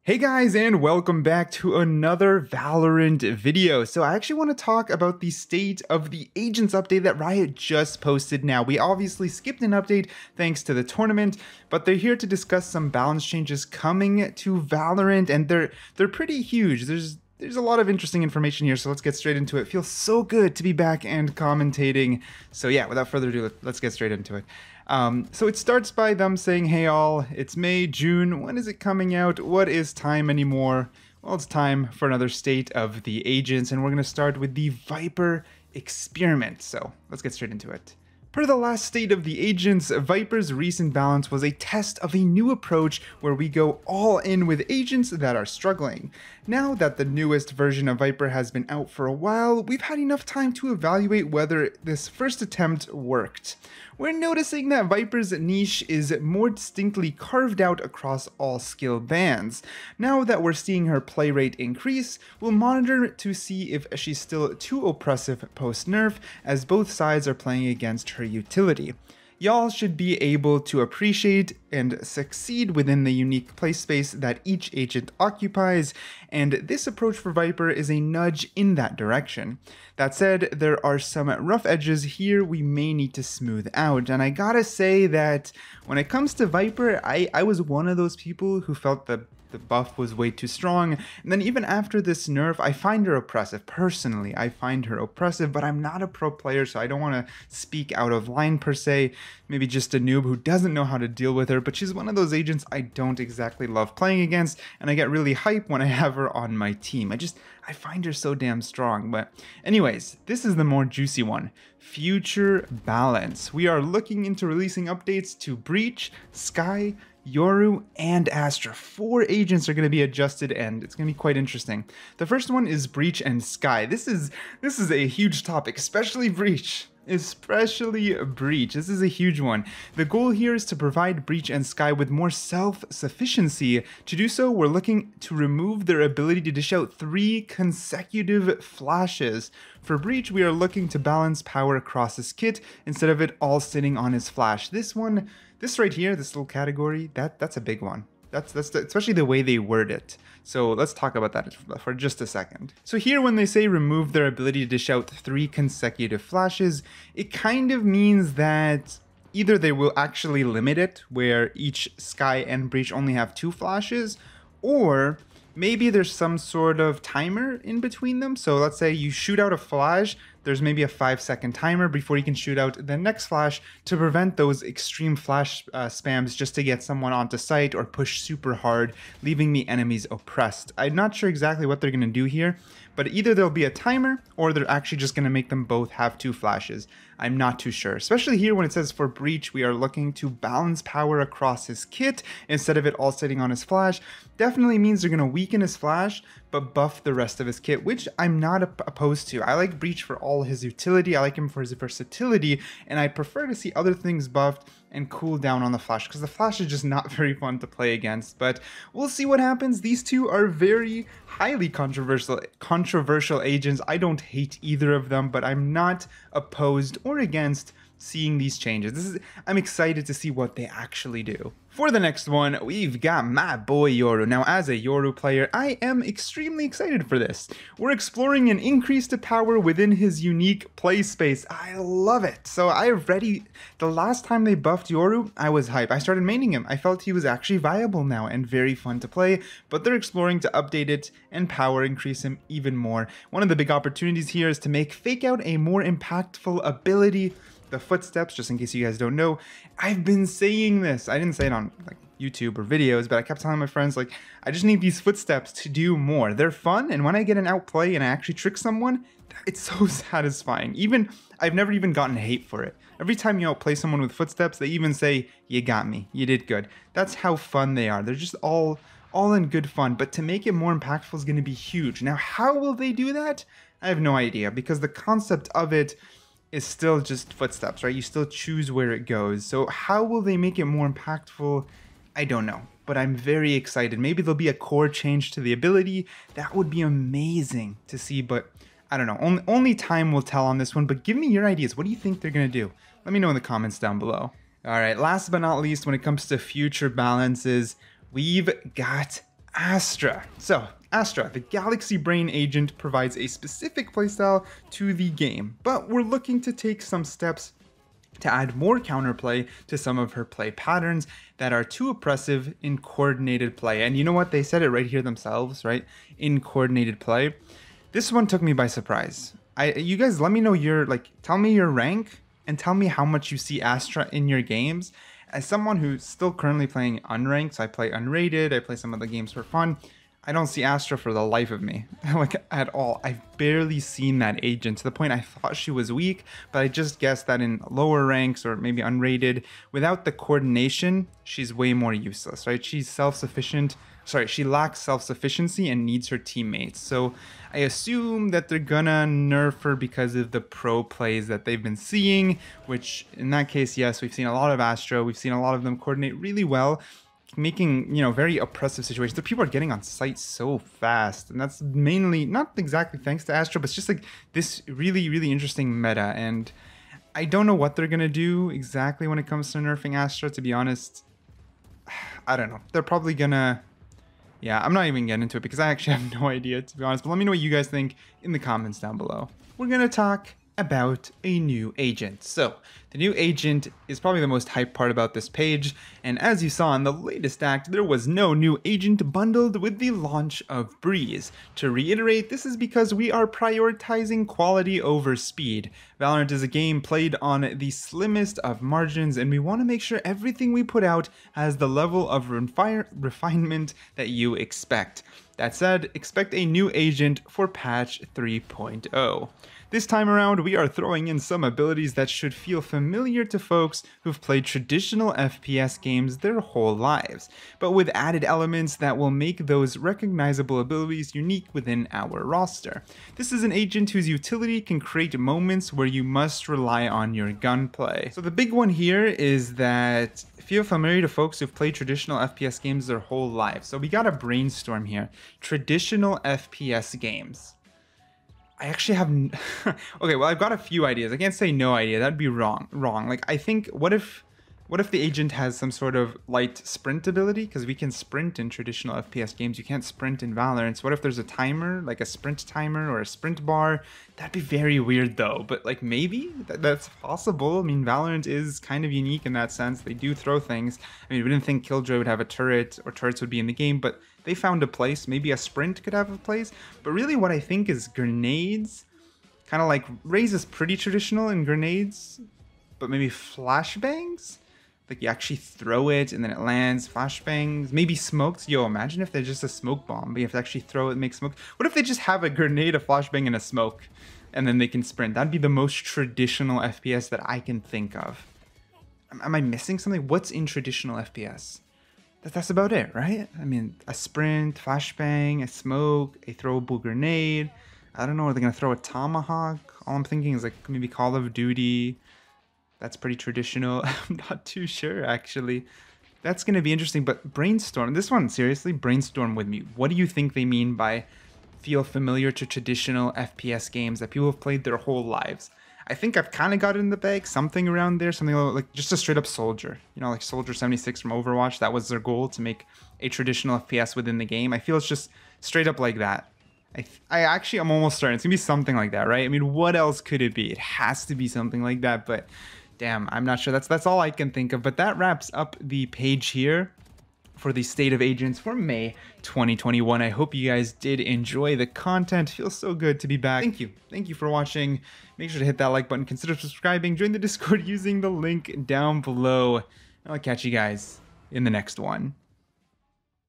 Hey guys, and welcome back to another Valorant video. So I actually want to talk about the state of the Agents update that Riot just posted now. We obviously skipped an update thanks to the tournament, but they're here to discuss some balance changes coming to Valorant, and they're pretty huge. There's a lot of interesting information here, so let's get straight into it. It feels so good to be back and commentating. So yeah, without further ado, let's get straight into it. So it starts by them saying, hey all, it's May, June, when is it coming out? What is time anymore? Well, it's time for another state of the Agents, and we're going to start with the Viper experiment. So let's get straight into it. Per the last state of the Agents, Viper's recent balance was a test of a new approach where we go all in with agents that are struggling. Now that the newest version of Viper has been out for a while, we've had enough time to evaluate whether this first attempt worked. We're noticing that Viper's niche is more distinctly carved out across all skill bands. Now that we're seeing her play rate increase, we'll monitor to see if she's still too oppressive post-nerf, as both sides are playing against her utility. Y'all should be able to appreciate and succeed within the unique play space that each agent occupies, and this approach for Viper is a nudge in that direction. That said, there are some rough edges here we may need to smooth out, and I gotta say that when it comes to Viper, I was one of those people who felt the buff was way too strong, and then even after this nerf, I find her oppressive. Personally, I find her oppressive, but I'm not a pro player, so I don't want to speak out of line per se. Maybe just a noob who doesn't know how to deal with her, but she's one of those agents I don't exactly love playing against, and I get really hype when I have her on my team. I find her so damn strong. But anyways, this is the more juicy one. Future balance. We are looking into releasing updates to Breach, Skye, Yoru, and Astra. 4 agents are going to be adjusted, and it's going to be quite interesting. The first one is Breach and Skye. This is a huge topic, especially Breach. Especially Breach. This is a huge one. The goal here is to provide Breach and Skye with more self-sufficiency. To do so, we're looking to remove their ability to dish out 3 consecutive flashes. For Breach, we are looking to balance power across his kit instead of it all sitting on his flash. This right here, this little category, that's a big one. That's especially the way they word it. So let's talk about that for just a second. So here when they say remove their ability to dish out 3 consecutive flashes, it kind of means that either they will actually limit it, where each Skye and Breach only have 2 flashes, or maybe there's some sort of timer in between them. So let's say you shoot out a flash, there's maybe a 5-second timer before you can shoot out the next flash to prevent those extreme flash spams just to get someone onto site or push super hard, leaving the enemies oppressed. I'm not sure exactly what they're going to do here, but either there'll be a timer or they're actually just going to make them both have 2 flashes. I'm not too sure. Especially here when it says for Breach, we are looking to balance power across his kit instead of it all sitting on his flash. Definitely means they're going to weaken his flash, but buff the rest of his kit, which I'm not opposed to. I like Breach for all his utility, I like him for his versatility, and I prefer to see other things buffed and cool down on the flash, because the flash is just not very fun to play against. But we'll see what happens. These two are very highly controversial agents. I don't hate either of them, but I'm not opposed or against seeing these changes. I'm excited to see what they actually do. For the next one, we've got my boy Yoru. Now, as a Yoru player, I am extremely excited for this. We're exploring an increase to power within his unique play space. I love it. So the last time they buffed Yoru, I was hyped. I started maining him. I felt he was actually viable now and very fun to play, but they're exploring to update it and power increase him even more. One of the big opportunities here is to make Fake Out a more impactful ability. The footsteps, just in case you guys don't know, I've been saying this. I didn't say it on like YouTube or videos, but I kept telling my friends, like, I just need these footsteps to do more. They're fun, and when I get an outplay and I actually trick someone, it's so satisfying. I've never even gotten hate for it. Every time you outplay someone with footsteps, they even say, you got me, you did good. That's how fun they are. They're just all in good fun, but to make it more impactful is going to be huge. Now, how will they do that? I have no idea, because the concept of it is still just footsteps, right? You still choose where it goes. So how will they make it more impactful? I don't know, but I'm very excited. Maybe there'll be a core change to the ability. That would be amazing to see, but I don't know. Only time will tell on this one, but give me your ideas. What do you think they're going to do? Let me know in the comments down below. All right, last but not least, when it comes to future balances, we've got Astra. So, Astra, the Galaxy Brain agent, provides a specific playstyle to the game, but we're looking to take some steps to add more counterplay to some of her play patterns that are too oppressive in coordinated play. And you know what? They said it right here themselves, right? In coordinated play. This one took me by surprise. You guys let me know tell me your rank and tell me how much you see Astra in your games. As someone who's still currently playing unranked, so I play unrated, I play some of the games for fun, I don't see Astra for the life of me, like at all. I've barely seen that agent to the point I thought she was weak, but I just guessed that in lower ranks or maybe unrated, without the coordination, she's way more useless, right? She's self-sufficient. Sorry, she lacks self-sufficiency and needs her teammates. So I assume that they're gonna nerf her because of the pro plays that they've been seeing, which in that case, yes, we've seen a lot of Astra. We've seen a lot of them coordinate really well, making, very oppressive situations. The people are getting on site so fast, and that's mainly not exactly thanks to Astra, but it's just like this really, really interesting meta. And I don't know what they're gonna do exactly when it comes to nerfing Astra, to be honest. I don't know. They're probably gonna... Yeah, I'm not even getting into it because I actually have no idea, to be honest. But let me know what you guys think in the comments down below. We're gonna talk about a new agent. So the new agent is probably the most hyped part about this page, and as you saw in the latest act, there was no new agent bundled with the launch of Breeze. To reiterate, this is because we are prioritizing quality over speed. Valorant is a game played on the slimmest of margins, and we want to make sure everything we put out has the level of refinement that you expect. That said, expect a new agent for patch 3.0. This time around, we are throwing in some abilities that should feel familiar to folks who've played traditional FPS games their whole lives, but with added elements that will make those recognizable abilities unique within our roster. This is an agent whose utility can create moments where you must rely on your gunplay. So the big one here is that feel familiar to folks who've played traditional FPS games their whole lives. So we gotta brainstorm here. Traditional FPS games. I actually have... Okay, well, I've got a few ideas. I can't say no idea. That'd be wrong. Like, I think, what if the agent has some sort of light sprint ability? Because we can sprint in traditional FPS games. You can't sprint in Valorant. So what if there's a timer, like a sprint timer or a sprint bar? That'd be very weird, though. But, like, maybe that's possible. I mean, Valorant is kind of unique in that sense. They do throw things. I mean, we didn't think Killjoy would have a turret or turrets would be in the game, but they found a place. Maybe a sprint could have a place. But really what I think is grenades. Kind of like Raze is pretty traditional in grenades, but maybe flashbangs? Like you actually throw it and then it lands. Flashbangs, maybe smokes. Yo, imagine if they're just a smoke bomb, but you have to actually throw it and make smoke. What if they just have a grenade, a flashbang, and a smoke, and then they can sprint? That'd be the most traditional FPS that I can think of. Am I missing something? What's in traditional FPS? That's about it, right? I mean, a sprint, flashbang, a smoke, a throwable grenade. I don't know, are they going to throw a tomahawk? All I'm thinking is like maybe Call of Duty. That's pretty traditional. I'm not too sure, actually. That's going to be interesting, but brainstorm. This one, seriously, brainstorm with me. What do you think they mean by feel familiar to traditional FPS games that people have played their whole lives? I think I've kind of got it in the bag, something around there, something like just a straight up soldier. You know, like Soldier 76 from Overwatch, that was their goal, to make a traditional FPS within the game. I feel it's just straight up like that. I'm almost certain it's gonna be something like that, right? I mean, what else could it be? It has to be something like that, but damn, I'm not sure. That's all I can think of. But that wraps up the page here for the State of Agents for May 2021. I hope you guys did enjoy the content. Feels so good to be back. Thank you for watching. Make sure to hit that like button, consider subscribing, join the Discord using the link down below, and I'll catch you guys in the next one.